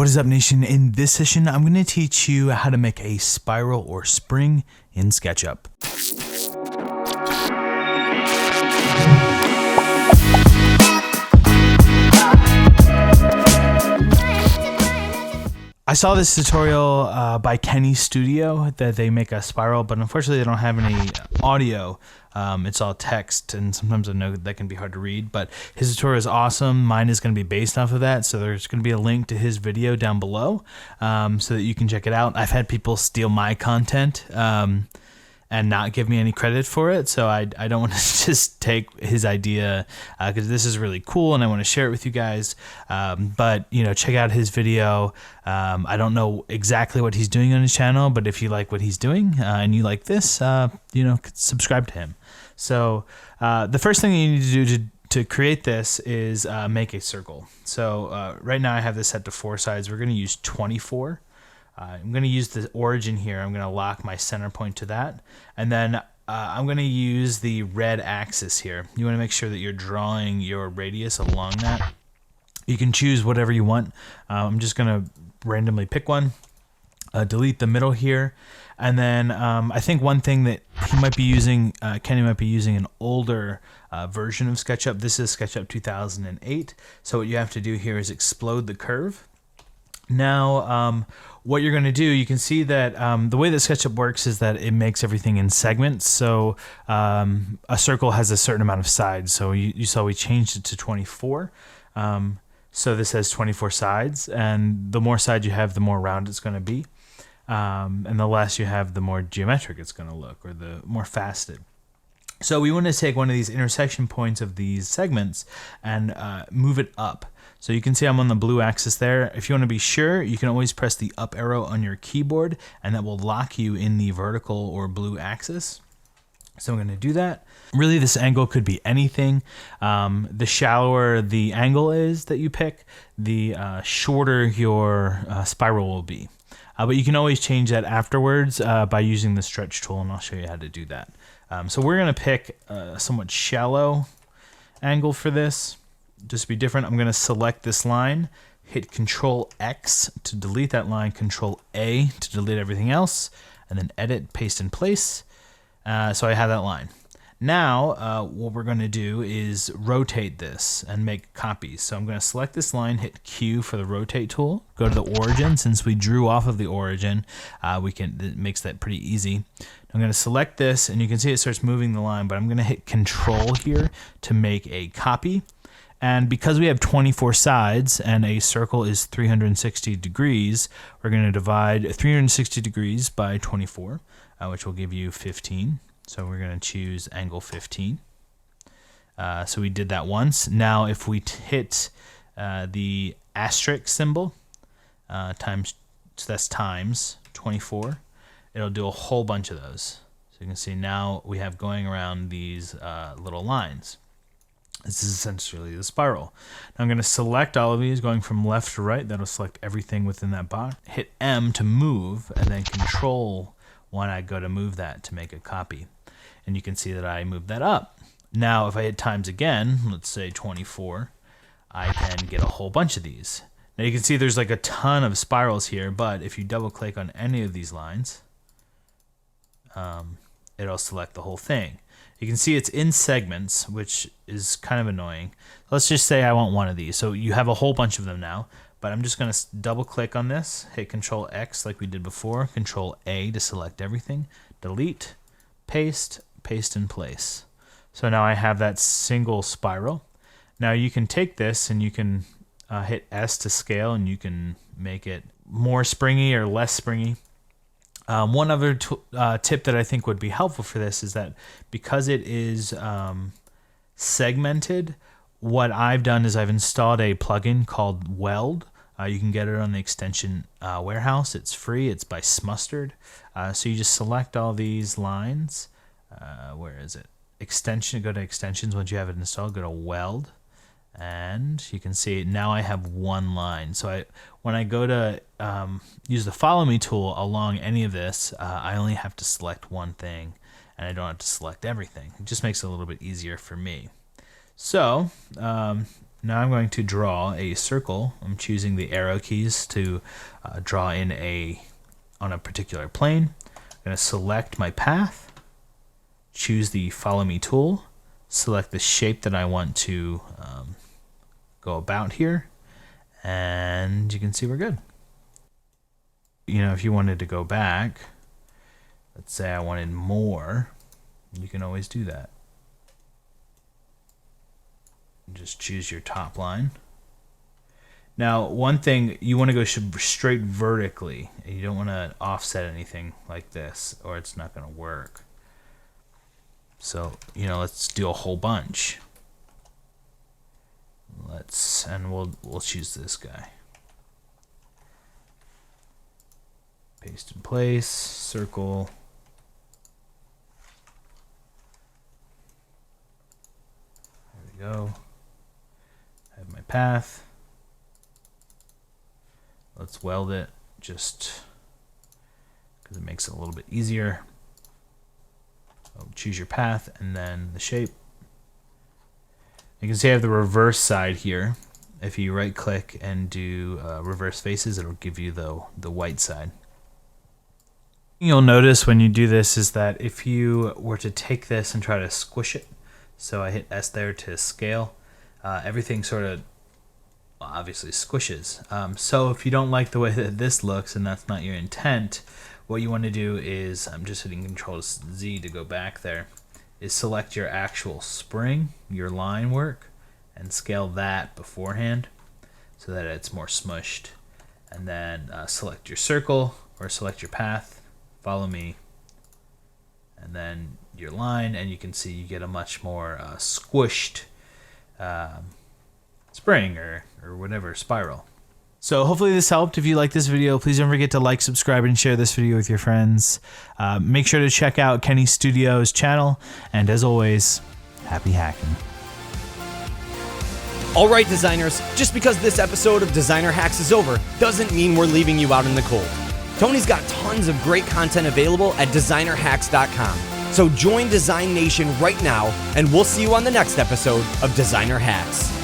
What is up, nation? In this session, I'm going to teach you how to make a spiral or spring in Sketchup. I saw this tutorial by Kenny Studio that they make a spiral, but unfortunately they don't have any audio. It's all text, and sometimes I know that can be hard to read, but his tutorial is awesome. Mine is going to be based off of that, so there's going to be a link to his video down below so that you can check it out. I've had people steal my content and not give me any credit for it, so I don't want to just take his idea because this is really cool and I want to share it with you guys. But you know, check out his video. I don't know exactly what he's doing on his channel, but if you like what he's doing and you like this, you know, subscribe to him. So the first thing you need to do to create this is make a circle. So right now I have this set to 4 sides. We're going to use 24. I'm going to use the origin here. I'm going to lock my center point to that. And then I'm going to use the red axis here. You want to make sure that you're drawing your radius along that. You can choose whatever you want. I'm just going to randomly pick one. Delete the middle here. And then I think one thing that he might be using, Kenny might be using an older version of SketchUp. This is SketchUp 2008. So what you have to do here is explode the curve. Now, what you're going to do, you can see that the way that SketchUp works is that it makes everything in segments. So a circle has a certain amount of sides. So you saw we changed it to 24. So this has 24 sides, and the more sides you have, the more round it's going to be. And the less you have, the more geometric it's going to look, or the more faceted. So we want to take one of these intersection points of these segments and move it up. So you can see I'm on the blue axis there. If you want to be sure, you can always press the up arrow on your keyboard, and that will lock you in the vertical or blue axis. So I'm going to do that. Really, this angle could be anything. The shallower the angle is that you pick, the shorter your spiral will be. But you can always change that afterwards by using the stretch tool, and I'll show you how to do that. So we're going to pick a somewhat shallow angle for this. Just to be different, I'm going to select this line, hit Control X to delete that line, Control A to delete everything else, and then edit, paste in place. So I have that line. Now, what we're going to do is rotate this and make copies. So I'm going to select this line, hit Q for the rotate tool, go to the origin. Since we drew off of the origin, it makes that pretty easy. I'm going to select this, and you can see it starts moving the line, but I'm going to hit Control here to make a copy. And because we have 24 sides and a circle is 360 degrees, we're going to divide 360 degrees by 24, which will give you 15. So we're going to choose angle 15. So we did that once. Now if we hit the asterisk symbol, so that's times 24, it'll do a whole bunch of those. So you can see now we have going around these little lines. This is essentially the spiral. Now I'm going to select all of these going from left to right. That'll select everything within that box. Hit M to move, and then Control when I go to move that to make a copy. And you can see that I moved that up. Now if I hit times again, let's say 24, I can get a whole bunch of these. Now you can see there's like a ton of spirals here, but if you double click on any of these lines, it'll select the whole thing. You can see it's in segments, which is kind of annoying. Let's just say I want one of these. So you have a whole bunch of them now, but I'm just going to double click on this, hit Control X like we did before, Control A to select everything, delete, paste, paste in place. So now I have that single spiral. Now you can take this and you can hit S to scale, and you can make it more springy or less springy. One other tip that I think would be helpful for this is that because it is segmented, what I've done is I've installed a plugin called Weld. You can get it on the extension warehouse. It's free. It's by Smustard. So you just select all these lines. Where is it? Extension. Go to extensions. Once you have it installed, go to Weld. And you can see now I have one line. So when I go to use the follow me tool along any of this, I only have to select one thing, and I don't have to select everything. It just makes it a little bit easier for me. So Now I'm going to draw a circle. I'm choosing the arrow keys to draw in on a particular plane. I'm going to select my path, choose the follow me tool, select the shape that I want to go about here, and you can see we're good. If you wanted to go back, let's say I wanted more, you can always do that. Just choose your top line. Now, one thing, you want to go straight vertically. You don't want to offset anything like this, or it's not going to work. So, let's do a whole bunch. We'll choose this guy. Paste in place, circle. There we go. I have my path. Let's weld it just because it makes it a little bit easier. So choose your path and then the shape. You can see I have the reverse side here. If you right click and do reverse faces, it'll give you the white side. You'll notice when you do this is that if you were to take this and try to squish it, so I hit S there to scale, everything sort of obviously squishes. So if you don't like the way that this looks and that's not your intent, what you want to do is, I'm just hitting Control Z to go back there, is select your actual spring, your line work, and scale that beforehand so that it's more smushed. And then select your circle or select your path, follow me, and then your line, and you can see you get a much more squished spring or whatever spiral. So hopefully this helped. If you like this video, please don't forget to like, subscribe, and share this video with your friends. Make sure to check out Kenny Studio's channel, and as always, happy hacking. All right, designers, just because this episode of Designer Hacks is over doesn't mean we're leaving you out in the cold. Tony's got tons of great content available at designerhacks.com. So join Design Nation right now, and we'll see you on the next episode of Designer Hacks.